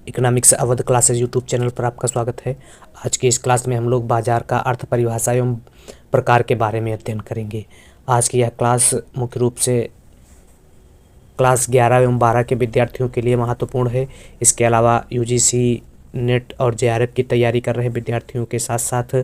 Economics Awadh classes YouTube channel पर आपका स्वागत है। आज की इस क्लास में हम लोग बाजार का अर्थ, परिभाषा एवं प्रकार के बारे में अध्ययन करेंगे। आज की यह क्लास मुख्य रूप से क्लास 11 एवं 12 के विद्यार्थियों के लिए महत्वपूर्ण है। इसके अलावा यूजीसी, नेट और जेआरएफ की तैयारी कर रहे विद्यार्थियों के साथ साथ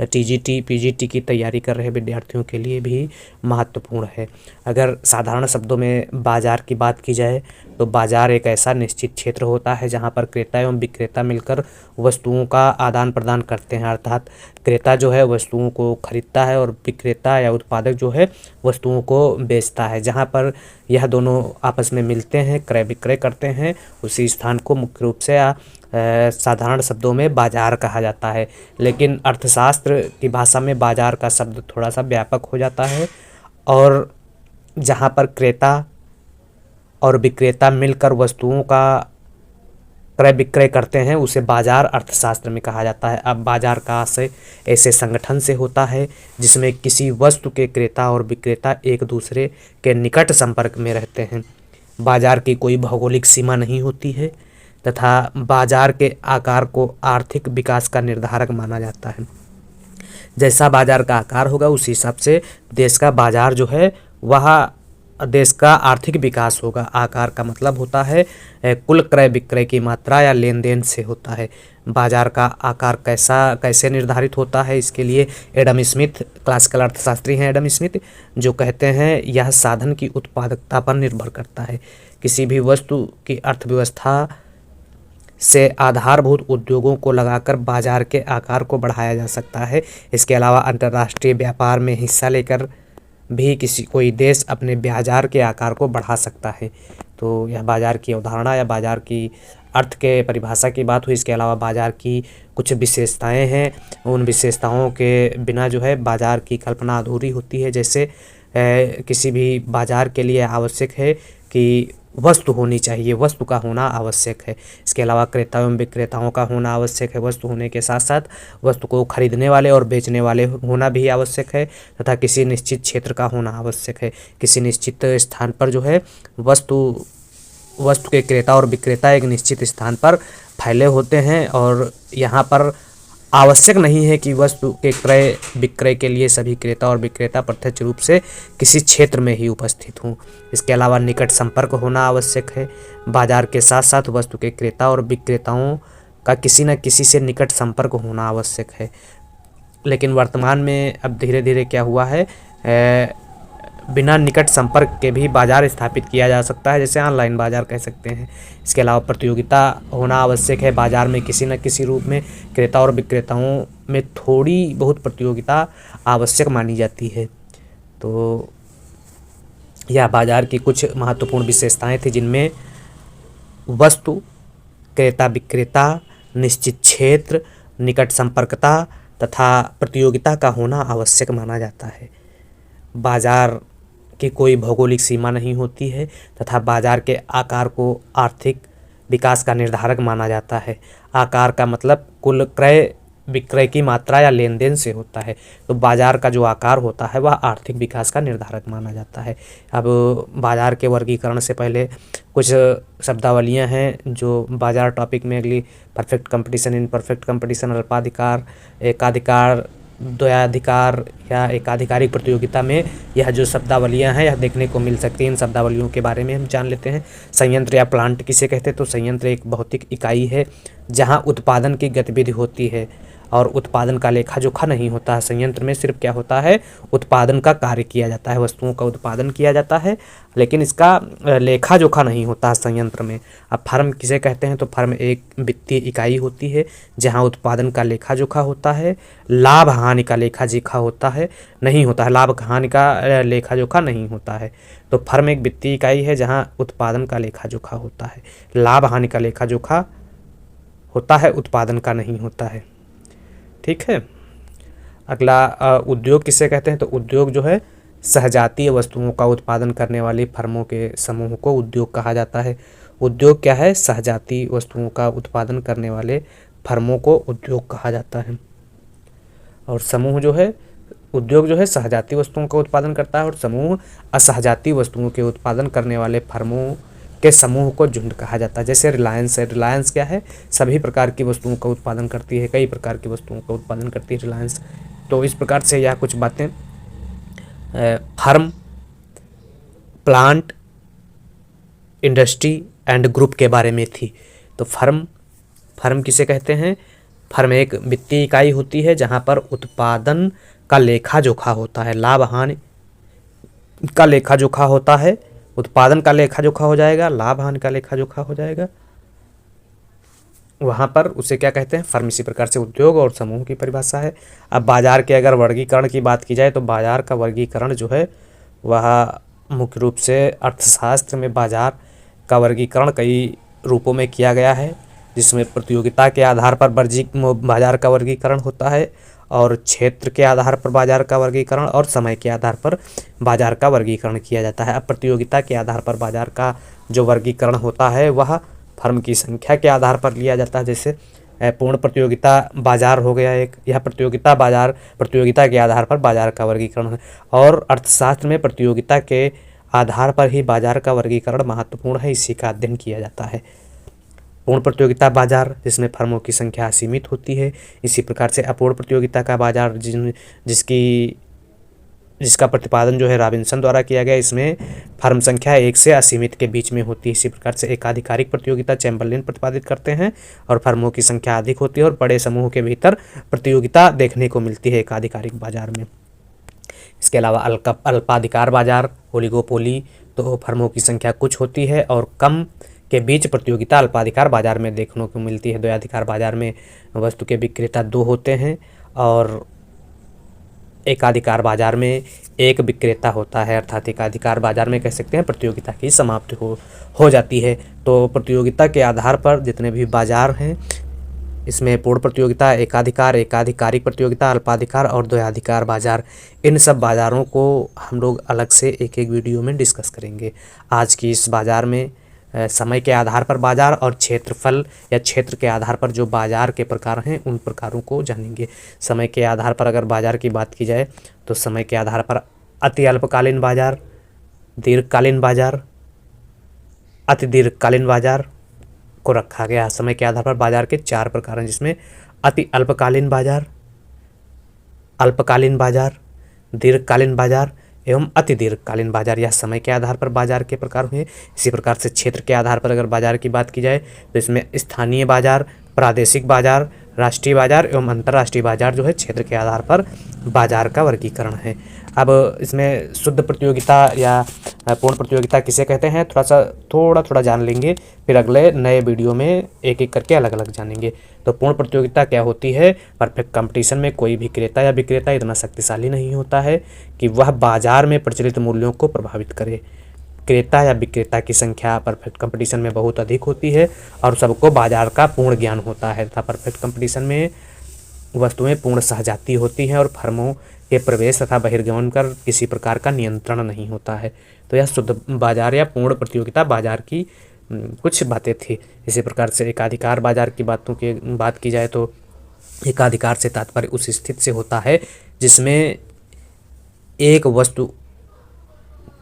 टीजीटी, पीजीटी की तैयारी कर रहे विद्यार्थियों के लिए भी महत्वपूर्ण है। अगर साधारण शब्दों में बाजार की बात की जाए तो बाजार एक ऐसा निश्चित क्षेत्र होता है जहां पर क्रेता एवं विक्रेता मिलकर वस्तुओं का आदान प्रदान करते हैं। अर्थात क्रेता जो है वस्तुओं को खरीदता है और विक्रेता या उत्पादक जो है वस्तुओं को बेचता है। जहां पर यह दोनों आपस में मिलते हैं, क्रय विक्रय करते हैं, उसी स्थान को मुख्य रूप से साधारण शब्दों में बाजार कहा जाता है। लेकिन अर्थशास्त्र की भाषा में बाजार का शब्द थोड़ा सा व्यापक हो जाता है और जहां पर क्रेता और विक्रेता मिलकर वस्तुओं का क्रय विक्रय करते हैं उसे बाजार अर्थशास्त्र में कहा जाता है। अब बाजार का आशय ऐसे संगठन से होता है जिसमें किसी वस्तु के क्रेता और विक्रेता एक दूसरे के निकट संपर्क में रहते हैं। बाजार की कोई भौगोलिक सीमा नहीं होती है तथा बाजार के आकार को आर्थिक विकास का निर्धारक माना जाता है। जैसा बाजार का आकार होगा उसी हिसाब से देश का बाजार जो है वह देश का आर्थिक विकास होगा। आकार का मतलब होता है कुल क्रय विक्रय की मात्रा या लेन देन से होता है। बाजार का आकार कैसे निर्धारित होता है, इसके लिए एडम स्मिथ, क्लासिकल अर्थशास्त्री हैं एडम स्मिथ, जो कहते हैं यह साधन की उत्पादकता पर निर्भर करता है। किसी भी वस्तु की अर्थव्यवस्था से आधारभूत उद्योगों को लगाकर बाजार के आकार को बढ़ाया जा सकता है। इसके अलावा अंतर्राष्ट्रीय व्यापार में हिस्सा लेकर भी कोई देश अपने बाजार के आकार को बढ़ा सकता है। तो यह बाजार की अवधारणा या बाजार की अर्थ के परिभाषा की बात हुई। इसके अलावा बाजार की कुछ विशेषताएं हैं, उन विशेषताओं के बिना जो है बाजार की कल्पना अधूरी होती है। जैसे किसी भी बाजार के लिए आवश्यक है कि वस्तु होनी चाहिए, वस्तु का होना आवश्यक है। इसके अलावा क्रेता एवं विक्रेताओं का होना आवश्यक है। वस्तु होने के साथ साथ वस्तु को खरीदने वाले और बेचने वाले होना भी आवश्यक है तथा किसी निश्चित क्षेत्र का होना आवश्यक है। किसी निश्चित स्थान पर जो है वस्तु के क्रेता और विक्रेता एक निश्चित स्थान पर फैले होते हैं और यहाँ पर आवश्यक नहीं है कि वस्तु के क्रय विक्रय के लिए सभी क्रेता और विक्रेता प्रत्यक्ष रूप से किसी क्षेत्र में ही उपस्थित हों। इसके अलावा निकट संपर्क होना आवश्यक है। बाजार के साथ साथ वस्तु के क्रेता और विक्रेताओं का किसी न किसी से निकट संपर्क होना आवश्यक है। लेकिन वर्तमान में अब धीरे धीरे क्या हुआ है, बिना निकट संपर्क के भी बाजार स्थापित किया जा सकता है, जैसे ऑनलाइन बाजार कह सकते हैं। इसके अलावा प्रतियोगिता होना आवश्यक है। बाजार में किसी न किसी रूप में क्रेता और विक्रेताओं में थोड़ी बहुत प्रतियोगिता आवश्यक मानी जाती है। तो यह बाजार की कुछ महत्वपूर्ण विशेषताएं थी जिनमें वस्तु, क्रेता विक्रेता, निश्चित क्षेत्र, निकट संपर्कता तथा प्रतियोगिता का होना आवश्यक माना जाता है। बाजार की कोई भौगोलिक सीमा नहीं होती है तथा बाजार के आकार को आर्थिक विकास का निर्धारक माना जाता है। आकार का मतलब कुल क्रय विक्रय की मात्रा या लेन देन से होता है। तो बाजार का जो आकार होता है वह आर्थिक विकास का निर्धारक माना जाता है। अब बाजार के वर्गीकरण से पहले कुछ शब्दावलियां हैं जो बाजार टॉपिक में अगली परफेक्ट कंपटीशन, इनपरफेक्ट कंपटीशन, अल्पाधिकार, एकाधिकार, द्वयाधिकार या एकाधिकारिक प्रतियोगिता में यह जो शब्दावलियां हैं यह देखने को मिल सकती हैं। इन शब्दावलियों के बारे में हम जान लेते हैं। संयंत्र या प्लांट किसे कहते हैं, तो संयंत्र एक भौतिक इकाई है जहां उत्पादन की गतिविधि होती है और उत्पादन का लेखा जोखा नहीं होता है। संयंत्र में सिर्फ क्या होता है, उत्पादन का कार्य किया जाता है, वस्तुओं का उत्पादन किया जाता है, लेकिन इसका लेखा जोखा नहीं होता है संयंत्र में। अब फर्म किसे कहते हैं, तो फर्म एक वित्तीय इकाई होती है जहां उत्पादन का लेखा जोखा होता है, लाभ हानि का लेखा जोखा होता है नहीं होता है, लाभ हानि का लेखा जोखा नहीं होता है। तो फर्म एक वित्तीय इकाई है जहाँ उत्पादन का लेखा जोखा होता है, लाभ हानि का लेखा जोखा होता है, उत्पादन का नहीं होता है। ठीक है। अगला उद्योग किसे कहते हैं, तो उद्योग जो है सहजातीय वस्तुओं का उत्पादन करने वाली फर्मों के समूह को उद्योग कहा जाता है। उद्योग क्या है, सहजातीय वस्तुओं का उत्पादन करने वाले फर्मों को उद्योग कहा जाता है। और समूह जो है, उद्योग जो है सहजातीय वस्तुओं का उत्पादन करता है और समूह असहजातीय वस्तुओं के उत्पादन करने वाले फर्मों के समूह को झुंड कहा जाता है। जैसे रिलायंस है, रिलायंस क्या है, सभी प्रकार की वस्तुओं का उत्पादन करती है, कई प्रकार की वस्तुओं का उत्पादन करती है रिलायंस। तो इस प्रकार से यह कुछ बातें firm, plant, industry and group के बारे में थी। तो फर्म किसे कहते हैं? फर्म एक वित्तीय इकाई होती है जहां पर उत्पादन का लेखा जोखा होता है, लाभ हानि का लेखा जोखा होता है, उत्पादन का लेखा जोखा हो जाएगा, लाभ हानि का लेखा जोखा हो जाएगा, वहाँ पर उसे क्या कहते हैं? फर्म। इसी प्रकार से उद्योग और समूह की परिभाषा है। अब बाजार के अगर वर्गीकरण की बात की जाए तो बाजार का वर्गीकरण जो है वह मुख्य रूप से अर्थशास्त्र में बाजार का वर्गीकरण कई रूपों में किया गया है, जिसमें प्रतियोगिता के आधार पर बाजार का वर्गीकरण होता है, और क्षेत्र के आधार पर बाजार का वर्गीकरण और समय के आधार पर बाजार का वर्गीकरण किया जाता है। अब प्रतियोगिता के आधार पर बाजार का जो वर्गीकरण होता है वह फर्म की संख्या के आधार पर लिया जाता है। जैसे पूर्ण प्रतियोगिता बाजार हो गया एक, यह प्रतियोगिता के आधार पर बाजार का वर्गीकरण है। और अर्थशास्त्र में प्रतियोगिता के आधार पर ही बाजार का वर्गीकरण महत्वपूर्ण है, इसी का अध्ययन किया जाता है। पूर्ण प्रतियोगिता बाजार जिसमें फर्मों की संख्या असीमित होती है। इसी प्रकार से अपूर्ण प्रतियोगिता का बाजार जिसका प्रतिपादन जो है रॉबिन्सन द्वारा किया गया, इसमें फर्म संख्या 1 से असीमित के बीच में होती है। इसी प्रकार से एकाधिकारिक प्रतियोगिता चैम्बरलिन प्रतिपादित करते हैं, और फर्मों की संख्या अधिक होती है और बड़े समूह के भीतर प्रतियोगिता देखने को मिलती है एकाधिकारिक बाजार में। इसके अलावा अल्पाधिकार बाजार, ओलिगोपोली, तो फर्मों की संख्या कुछ होती है और कम के बीच प्रतियोगिता अल्पाधिकार बाजार में देखने को मिलती है। द्वयाधिकार बाजार में वस्तु के विक्रेता 2 होते हैं और एकाधिकार बाजार में एक विक्रेता होता है, अर्थात एकाधिकार बाजार में कह सकते हैं प्रतियोगिता की समाप्ति हो जाती है। तो प्रतियोगिता के आधार पर जितने भी बाजार हैं इसमें पूर्ण प्रतियोगिता, एकाधिकार, एकाधिकारिक प्रतियोगिता, अल्पाधिकार और द्वयाधिकार बाजार, इन सब बाजारों को हम लोग अलग से एक एक वीडियो में डिस्कस करेंगे। आज की इस बाजार में समय के आधार पर बाजार और क्षेत्रफल या क्षेत्र के आधार पर जो बाजार के प्रकार हैं उन प्रकारों को जानेंगे। समय के आधार पर अगर बाजार की बात की जाए तो समय के आधार पर अति अल्पकालीन बाजार, दीर्घकालीन बाजार, अति दीर्घकालीन बाजार को रखा गया। समय के आधार पर बाजार के 4 प्रकार हैं, जिसमें अति अल्पकालीन बाजार, अल्पकालीन बाजार, दीर्घकालीन बाजार एवं अति दीर्घकालीन बाजार, यह समय के आधार पर बाजार के प्रकार हुए। इसी प्रकार से क्षेत्र के आधार पर अगर बाजार की बात की जाए तो इसमें स्थानीय बाजार, प्रादेशिक बाजार, राष्ट्रीय बाजार एवं अंतर्राष्ट्रीय बाजार जो है क्षेत्र के आधार पर बाजार का वर्गीकरण है। अब इसमें शुद्ध प्रतियोगिता या पूर्ण प्रतियोगिता किसे कहते हैं थोड़ा जान लेंगे, फिर अगले नए वीडियो में एक एक करके अलग अलग जानेंगे। तो पूर्ण प्रतियोगिता क्या होती है? परफेक्ट कंपटीशन में कोई भी क्रेता या विक्रेता इतना शक्तिशाली नहीं होता है कि वह बाजार में प्रचलित मूल्यों को प्रभावित करे। क्रेता या विक्रेता की संख्या परफेक्ट कंपटीशन में बहुत अधिक होती है और सबको बाजार का पूर्ण ज्ञान होता है तथा परफेक्ट कंपटीशन में वस्तुएं पूर्ण सहजाती होती हैं और फर्मों के प्रवेश तथा बहिर्गमन पर किसी प्रकार का नियंत्रण नहीं होता है। तो यह शुद्ध बाजार या पूर्ण प्रतियोगिता बाजार की कुछ बातें थी। इसी प्रकार से एकाधिकार बाजार की बात की जाए तो एकाधिकार से तात्पर्य उस स्थिति से होता है जिसमें एक वस्तु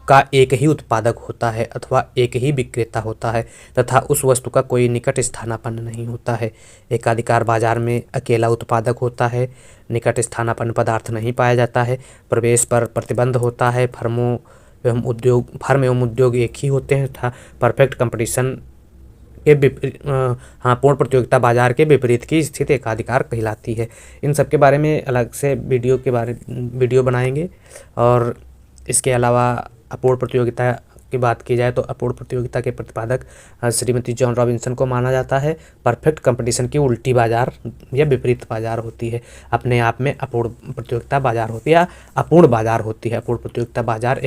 का एक ही उत्पादक होता है अथवा एक ही विक्रेता होता है तथा उस वस्तु का कोई निकट स्थानापन्न नहीं होता है। एकाधिकार बाजार में अकेला उत्पादक होता है, निकट स्थानापन्न पदार्थ नहीं पाया जाता है, प्रवेश पर प्रतिबंध होता है, फर्म एवं उद्योग एक ही होते हैं तथा परफेक्ट कंपटीशन के पूर्ण प्रतियोगिता बाजार के विपरीत की स्थिति एकाधिकार कहलाती है। इन सब के बारे में अलग से वीडियो बनाएंगे। और इसके अलावा अपूर्ण प्रतियोगिता की बात की जाए तो अपूर्ण प्रतियोगिता के प्रतिपादक श्रीमती जॉन रॉबिन्सन को माना जाता है। परफेक्ट कंपटीशन की उल्टी बाजार या विपरीत बाजार होती है। अपने आप में अपूर्ण प्रतियोगिता बाजार होती है या अपूर्ण बाजार होती है। अपूर्ण प्रतियोगिता बाजार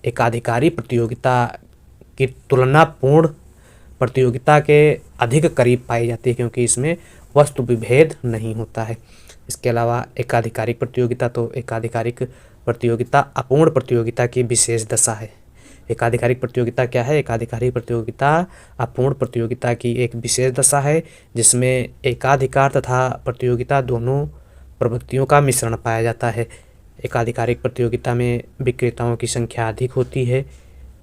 एकाधिकारी प्रतियोगिता की तुलना पूर्ण प्रतियोगिता के अधिक करीब पाई जाती है क्योंकि इसमें वस्तु विभेद नहीं होता है। इसके अलावा एकाधिकारिक प्रतियोगिता, तो एकाधिकारिक प्रतियोगिता अपूर्ण प्रतियोगिता की विशेष दशा है। एकाधिकारिक प्रतियोगिता क्या है? एकाधिकारिक प्रतियोगिता अपूर्ण प्रतियोगिता की एक विशेष दशा है जिसमें एकाधिकार तथा प्रतियोगिता दोनों प्रवृत्तियों का मिश्रण पाया जाता है। एकाधिकारिक प्रतियोगिता में विक्रेताओं की संख्या अधिक होती है,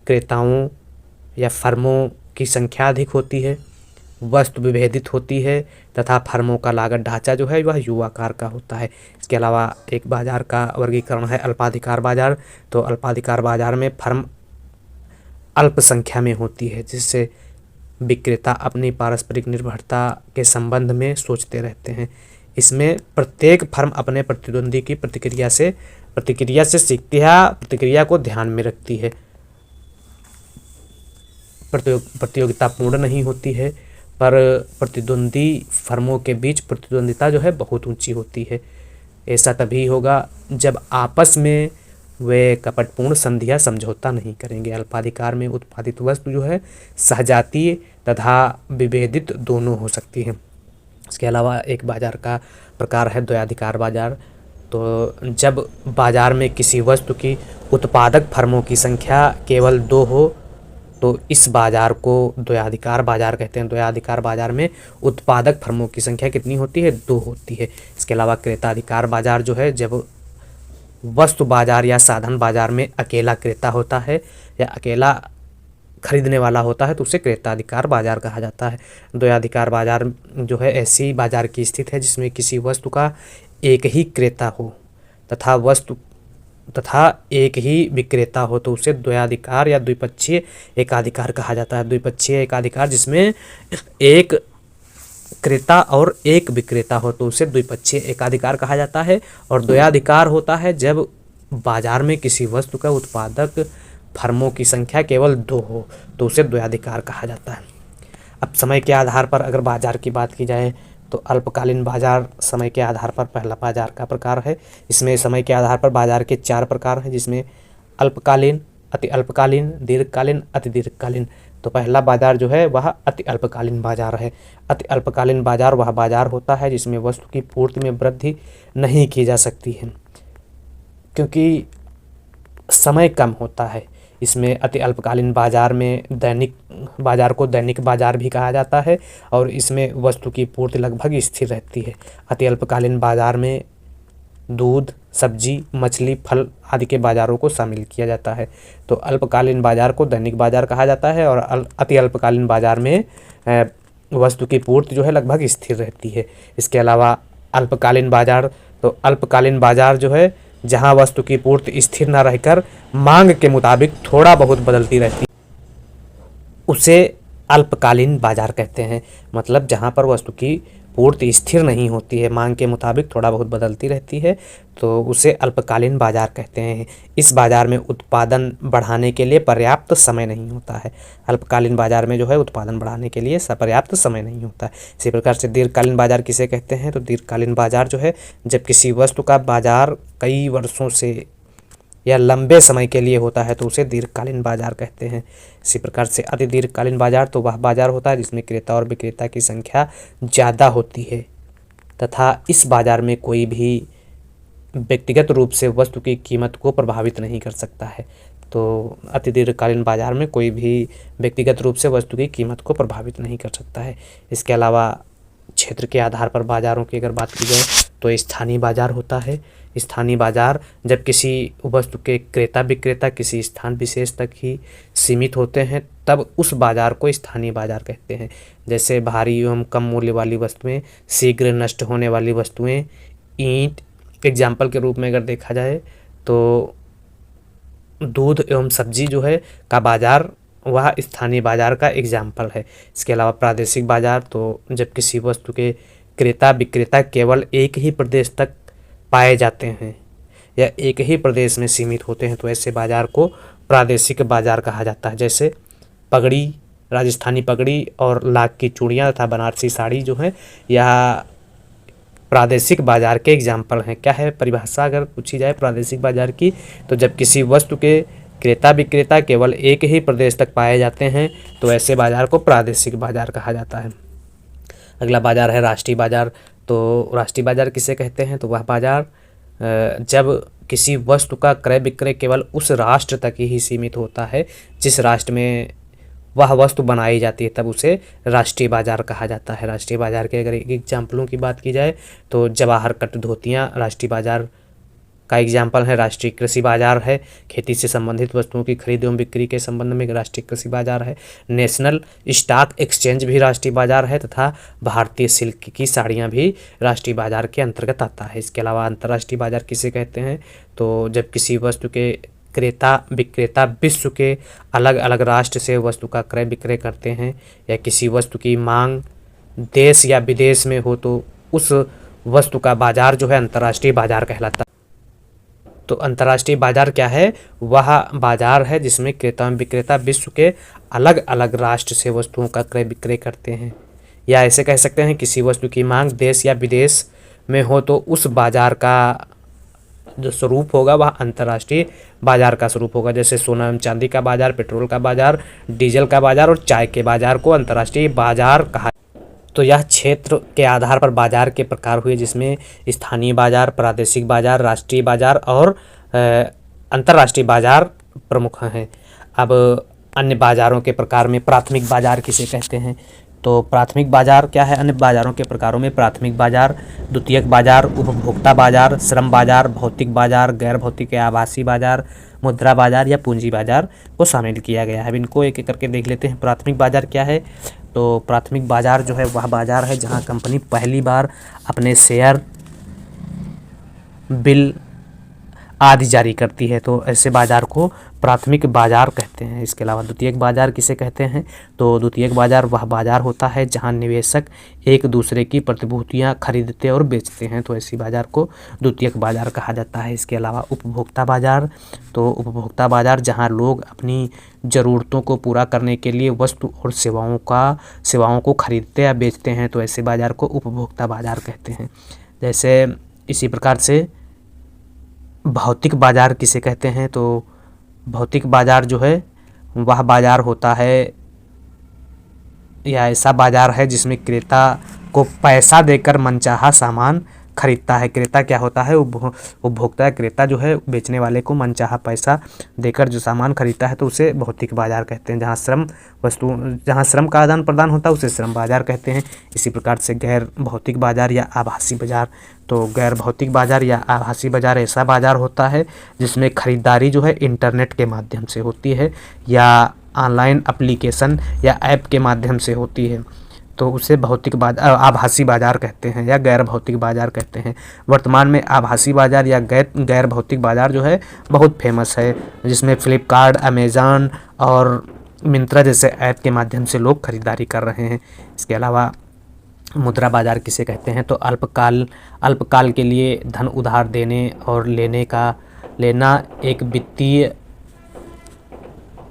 क्रेताओं या फर्मों की संख्या अधिक होती है, वस्तु विभेदित होती है तथा फर्मों का लागत ढांचा जो है वह यू आकार का होता है। इसके अलावा एक बाजार का वर्गीकरण है अल्पाधिकार बाजार। तो अल्पाधिकार बाजार में फर्म अल्प संख्या में होती है, जिससे विक्रेता अपनी पारस्परिक निर्भरता के संबंध में सोचते रहते हैं। इसमें प्रत्येक फर्म अपने प्रतिद्वंदी की प्रतिक्रिया से सीखती है, प्रतिक्रिया को ध्यान में रखती है। प्रतियोगिता पूर्ण नहीं होती है, पर प्रतिद्वंदी फर्मों के बीच प्रतिद्वंदिता जो है बहुत ऊंची होती है। ऐसा तभी होगा जब आपस में वे कपटपूर्ण संधि या समझौता नहीं करेंगे। अल्पाधिकार में उत्पादित वस्तु जो है सहजातीय तथा विभेदित दोनों हो सकती है। इसके अलावा एक बाजार का प्रकार है द्वयाधिकार बाजार। तो जब बाजार में किसी वस्तु की उत्पादक फर्मों की संख्या केवल 2 हो तो इस बाजार को द्वयाधिकार बाजार कहते हैं। द्वयाधिकार बाजार में उत्पादक फर्मों की संख्या कितनी होती है? 2 होती है। इसके अलावा क्रेताधिकार बाजार जो है, जब वस्तु बाजार या साधन बाजार में अकेला क्रेता होता है या अकेला खरीदने वाला होता है तो उसे क्रेताधिकार बाजार कहा जाता है। द्वयाधिकार बाजार जो है ऐसी बाजार की स्थिति है जिसमें किसी वस्तु का एक ही क्रेता हो तथा एक ही विक्रेता हो तो उसे द्वयाधिकार या द्विपक्षीय एकाधिकार कहा जाता है। द्विपक्षीय एकाधिकार जिसमें एक क्रेता और एक विक्रेता हो तो उसे द्विपक्षीय एकाधिकार कहा जाता है। और द्वयाधिकार होता है जब बाजार में किसी वस्तु का उत्पादक फर्मों की संख्या केवल 2 हो तो उसे द्वयाधिकार कहा जाता है। अब समय के आधार पर अगर बाजार की बात की जाए तो अल्पकालीन बाजार समय के आधार पर पहला बाजार का प्रकार है। इसमें समय के आधार पर बाजार के 4 प्रकार हैं, जिसमें अल्पकालीन, अति अल्पकालीन, दीर्घकालीन, अति दीर्घकालीन। तो पहला बाजार जो है वह अति अल्पकालीन बाजार है। अति अल्पकालीन बाजार वह बाजार होता है जिसमें वस्तु की पूर्ति में वृद्धि नहीं की जा सकती है, क्योंकि समय कम होता है। इसमें अति अल्पकालीन बाजार में बाजार को दैनिक बाजार भी कहा जाता है और इसमें वस्तु की पूर्ति लगभग स्थिर रहती है। अति अल्पकालीन बाजार में दूध, सब्जी, मछली, फल आदि के बाजारों को शामिल किया जाता है। तो अल्पकालीन बाजार को दैनिक बाजार कहा जाता है और अति अल्पकालीन बाजार में वस्तु की पूर्ति जो है लगभग स्थिर रहती है। इसके अलावा अल्पकालीन बाजार, तो अल्पकालीन बाजार जो है जहां वस्तु की पूर्ति स्थिर न रहकर मांग के मुताबिक थोड़ा बहुत बदलती रहती है, उसे अल्पकालीन बाजार कहते हैं। मतलब जहां पर वस्तु की पूर्ति स्थिर नहीं होती है, मांग के मुताबिक थोड़ा बहुत बदलती रहती है, तो उसे अल्पकालीन बाजार कहते हैं। इस बाजार में उत्पादन बढ़ाने के लिए पर्याप्त समय नहीं होता है। अल्पकालीन बाजार में जो है उत्पादन बढ़ाने के लिए पर्याप्त समय नहीं होता है। इसी प्रकार से दीर्घकालीन बाजार किसे कहते हैं? तो दीर्घकालीन बाजार जो है जब किसी वस्तु का बाजार कई वर्षों से या लंबे समय के लिए होता है तो उसे दीर्घकालीन बाजार कहते हैं। इसी प्रकार से अति दीर्घकालीन बाजार तो वह बाजार होता है जिसमें क्रेता और विक्रेता की संख्या ज़्यादा होती है तथा इस बाजार में कोई भी व्यक्तिगत रूप से वस्तु की कीमत को प्रभावित नहीं कर सकता है। तो अति दीर्घकालीन बाजार में कोई भी व्यक्तिगत रूप से वस्तु की कीमत को प्रभावित नहीं कर सकता है। इसके अलावा क्षेत्र के आधार पर बाज़ारों की अगर बात की जाए तो स्थानीय बाजार होता है। स्थानीय बाजार जब किसी वस्तु के क्रेता विक्रेता किसी स्थान विशेष तक ही सीमित होते हैं तब उस बाजार को स्थानीय बाजार कहते हैं। जैसे भारी एवं कम मूल्य वाली वस्तुएं, शीघ्र नष्ट होने वाली वस्तुएं, ईंट, एग्जाम्पल के रूप में अगर देखा जाए तो दूध एवं सब्जी जो है का बाजार वह स्थानीय बाजार का एग्जाम्पल है। इसके अलावा प्रादेशिक बाजार, तो जब किसी वस्तु के क्रेता विक्रेता केवल एक ही प्रदेश तक पाए जाते हैं या एक ही प्रदेश में सीमित होते हैं तो ऐसे बाजार को प्रादेशिक बाजार कहा जाता है। जैसे पगड़ी, राजस्थानी पगड़ी और लाख की चूड़ियाँ तथा बनारसी साड़ी जो है यह प्रादेशिक बाजार के एग्जाम्पल हैं। क्या है परिभाषा अगर पूछी जाए प्रादेशिक बाजार की, तो जब किसी वस्तु के क्रेता विक्रेता केवल एक ही प्रदेश तक पाए जाते हैं तो ऐसे बाजार को प्रादेशिक बाजार कहा जाता है। अगला बाजार है राष्ट्रीय बाजार। तो राष्ट्रीय बाजार किसे कहते हैं? तो वह बाजार जब किसी वस्तु का क्रय विक्रय केवल उस राष्ट्र तक ही सीमित होता है जिस राष्ट्र में वह वस्तु बनाई जाती है तब उसे राष्ट्रीय बाजार कहा जाता है। राष्ट्रीय बाजार के अगर एग्जाम्पलों की बात की जाए तो जवाहर कट धोतियाँ राष्ट्रीय बाजार का एग्जाम्पल है राष्ट्रीय कृषि बाजार है, खेती से संबंधित वस्तुओं की खरीद एवं बिक्री के संबंध में राष्ट्रीय कृषि बाजार है। नेशनल स्टॉक एक्सचेंज भी राष्ट्रीय बाजार है तथा भारतीय सिल्क की साड़ियाँ भी राष्ट्रीय बाजार के अंतर्गत आता है। इसके अलावा अंतर्राष्ट्रीय बाजार किसे कहते हैं, तो जब किसी वस्तु के क्रेता विक्रेता विश्व के अलग अलग राष्ट्र से वस्तु का क्रय विक्रय करते हैं या किसी वस्तु की मांग देश या विदेश में हो तो उस वस्तु का बाजार जो है अंतर्राष्ट्रीय बाजार कहलाता है। तो अंतर्राष्ट्रीय बाजार क्या है, वह बाजार है जिसमें क्रेता एवं विक्रेता विश्व के अलग अलग राष्ट्र से वस्तुओं का क्रय विक्रय करते हैं, या ऐसे कह सकते हैं किसी वस्तु की मांग देश या विदेश में हो तो उस बाजार का जो स्वरूप होगा वह अंतर्राष्ट्रीय बाजार का स्वरूप होगा। जैसे सोना एवं चांदी का बाजार, पेट्रोल का बाजार, डीजल का बाजार और चाय के बाजार को अंतर्राष्ट्रीय बाजार कहा। तो यह क्षेत्र के आधार पर बाजार के प्रकार हुए जिसमें स्थानीय बाजार, प्रादेशिक बाजार, राष्ट्रीय बाजार और अंतर्राष्ट्रीय बाजार प्रमुख हैं। अब अन्य बाजारों के प्रकार में प्राथमिक बाजार किसे कहते हैं, तो प्राथमिक बाजार क्या है, अन्य बाजारों के प्रकारों में प्राथमिक बाजार, द्वितीयक बाजार, उपभोक्ता बाजार, श्रम बाजार, भौतिक बाजार, गैर भौतिक या आभासी बाजार, मुद्रा बाजार या पूंजी बाजार को शामिल किया गया है। अब इनको एक एक करके देख लेते हैं। प्राथमिक बाजार क्या है, तो प्राथमिक बाजार जो है वह बाजार है जहां कंपनी पहली बार अपने शेयर, बिल आदि जारी करती है, तो ऐसे बाजार को प्राथमिक बाजार कहते हैं। इसके अलावा द्वितीयक बाजार किसे कहते हैं, तो द्वितीयक बाजार वह बाजार होता है जहां निवेशक एक दूसरे की प्रतिभूतियां खरीदते और बेचते हैं, तो ऐसी बाजार को द्वितीयक बाजार कहा जाता है। इसके अलावा उपभोक्ता बाजार, तो उपभोक्ता बाजार जहां लोग अपनी ज़रूरतों को पूरा करने के लिए वस्तु और सेवाओं को खरीदते या बेचते हैं, तो ऐसे बाजार को उपभोक्ता बाजार कहते हैं। जैसे इसी प्रकार से भौतिक बाजार किसे कहते हैं, तो भौतिक बाजार जो है वह बाजार होता है या ऐसा बाजार है जिसमें क्रेता को पैसा देकर मनचाहा सामान खरीदता है। क्रेता क्या होता है, उपभोक्ता। क्रेता जो है बेचने वाले को मनचाहा पैसा देकर जो सामान खरीदता है तो उसे भौतिक बाजार कहते हैं। जहाँ श्रम का आदान प्रदान होता है उसे श्रम बाजार कहते हैं। इसी प्रकार से गैर भौतिक बाजार या आभासी बाजार, तो गैर भौतिक बाजार या आभासी बाजार ऐसा बाजार होता है जिसमें खरीदारी जो है इंटरनेट के माध्यम से होती है या ऑनलाइन एप्लीकेशन या ऐप के माध्यम से होती है, तो उसे आभासी बाजार कहते हैं या गैर भौतिक बाजार कहते हैं। वर्तमान में आभासी बाजार या गैर भौतिक बाजार जो है बहुत फेमस है, जिसमें फ्लिपकार्ट, अमेज़न और मिंत्रा जैसे ऐप के माध्यम से लोग खरीदारी कर रहे हैं। इसके अलावा मुद्रा बाजार किसे कहते हैं, तो अल्पकाल के लिए धन उधार देने और लेना एक वित्तीय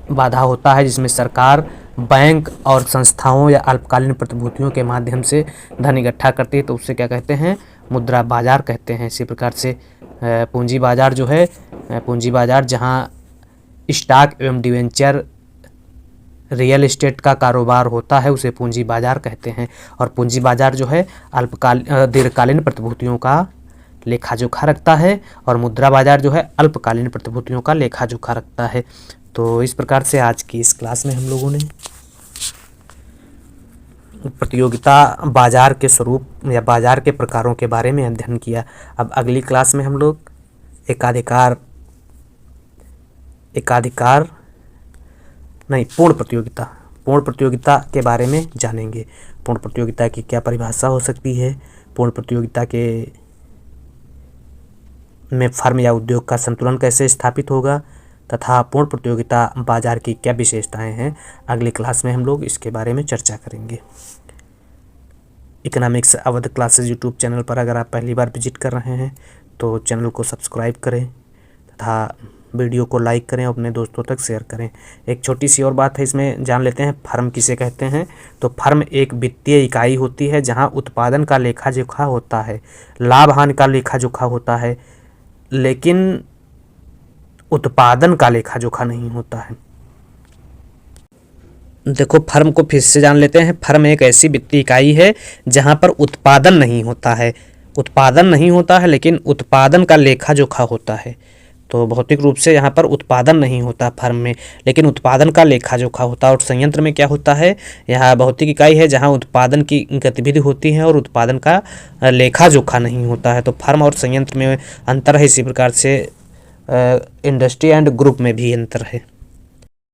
बाधा होता है जिसमें सरकार, बैंक और संस्थाओं या अल्पकालीन प्रतिभूतियों के माध्यम से धन इकट्ठा करती है, तो उससे क्या कहते हैं, मुद्रा बाजार कहते हैं। इसी प्रकार से पूंजी बाजार जो है, पूंजी बाजार जहां स्टॉक एवं डिवेंचर, रियल एस्टेट का कारोबार होता है उसे पूंजी बाजार कहते हैं। और पूंजी बाजार जो है दीर्घकालीन प्रतिभूतियों का लेखा जोखा रखता है और मुद्रा बाजार जो है अल्पकालीन प्रतिभूतियों का लेखा जोखा रखता है। तो इस प्रकार से आज की इस क्लास में हम लोगों ने प्रतियोगिता बाजार के स्वरूप या बाजार के प्रकारों के बारे में अध्ययन किया। अब अगली क्लास में हम लोग पूर्ण प्रतियोगिता के बारे में जानेंगे। पूर्ण प्रतियोगिता की क्या परिभाषा हो सकती है, पूर्ण प्रतियोगिता में फर्म या उद्योग का संतुलन कैसे स्थापित होगा तथा पूर्ण प्रतियोगिता बाजार की क्या विशेषताएं हैं, अगली क्लास में हम लोग इसके बारे में चर्चा करेंगे। Economics Awadh classes YouTube channel पर अगर आप पहली बार विजिट कर रहे हैं तो चैनल को सब्सक्राइब करें तथा वीडियो को लाइक करें और अपने दोस्तों तक शेयर करें। एक छोटी सी और बात है, इसमें जान लेते हैं फर्म किसे कहते हैं। तो फर्म एक वित्तीय इकाई होती है जहां उत्पादन का लेखा जोखा होता है, लाभ हानि का लेखा जोखा होता है, लेकिन उत्पादन का लेखा जोखा नहीं होता है। देखो फर्म को फिर से जान लेते हैं। फर्म एक ऐसी वित्तीय इकाई है जहां पर उत्पादन नहीं होता है लेकिन उत्पादन का लेखा जोखा होता है। तो भौतिक रूप से यहाँ पर उत्पादन नहीं होता फर्म में, लेकिन उत्पादन का लेखा जोखा होता है। और संयंत्र में क्या होता है, यहाँ भौतिक इकाई है जहाँ उत्पादन की गतिविधि होती है और उत्पादन का लेखा जोखा नहीं होता है। तो फर्म और संयंत्र में अंतर है। इसी प्रकार से इंडस्ट्री एंड ग्रुप में भी अंतर है।